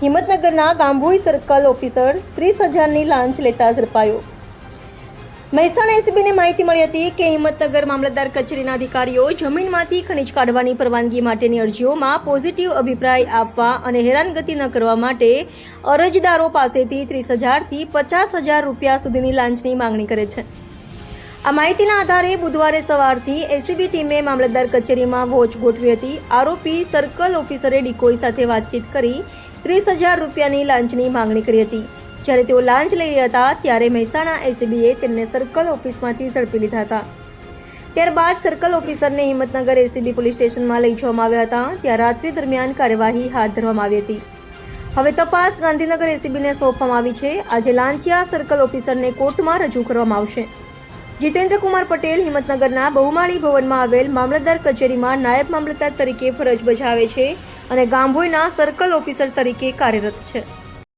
હિંમતનગરના Gambhoi circle officer 30,000ની લાંચ લેતા ઝડપાયો। મહેસાણા એસીબીને માહિતી મળી હતી કે હિંમતનગર મામલતદાર કચેરીના અધિકારીઓ જમીનમાંથી ખનીજ કાઢવાની પરવાનગી માટેની અરજીઓમાં પોઝિટિવ અભિપ્રાય આપવા અને હેરાનગતિ ન કરવા માટે અરજદારો પાસેથી 30,000થી 50,000 રૂપિયા સુધીની લાંચની માંગણી કરે છે। આ માહિતીના આધારે બુધવારે સવારથી એસીબી ટીમે મામલતદાર કચેરીમાં વોચ ગોઠવી હતી। આરોપી સર્કલ ઓફિસરે ડિકોઈ સાથે વાતચીત કરી 30,000 રૂપિયાની લાંચની માંગણી કરી હતી। જ્યારે તેઓ લાંચ લઈ રહ્યા હતા ત્યારે મહેસાણા એસીબીએ તેમને સર્કલ ઓફિસમાંથી ઝડપી લીધા હતા। ત્યારબાદ સર્કલ ઓફિસરને હિંમતનગર એસીબી પોલીસ સ્ટેશનમાં લઈ જવામાં આવ્યા હતા। ત્યાં રાત્રિ દરમિયાન કાર્યવાહી હાથ ધરવામાં આવી હતી। હવે તપાસ ગાંધીનગર એસીબીને સોંપવામાં આવી છે। આજે લાંચિયા સર્કલ ઓફિસરને કોર્ટમાં રજૂ કરવામાં આવશે। જીતેન્દ્ર કુમાર પટેલ હિંમતનગરના બહુમાળી ભવનમાં આવેલ મામલતદાર કચેરીમાં નાયબ મામલતદાર તરીકે ફરજ બજાવે છે અને ગાંભોઈના સર્કલ ઓફિસર તરીકે કાર્યરત છે।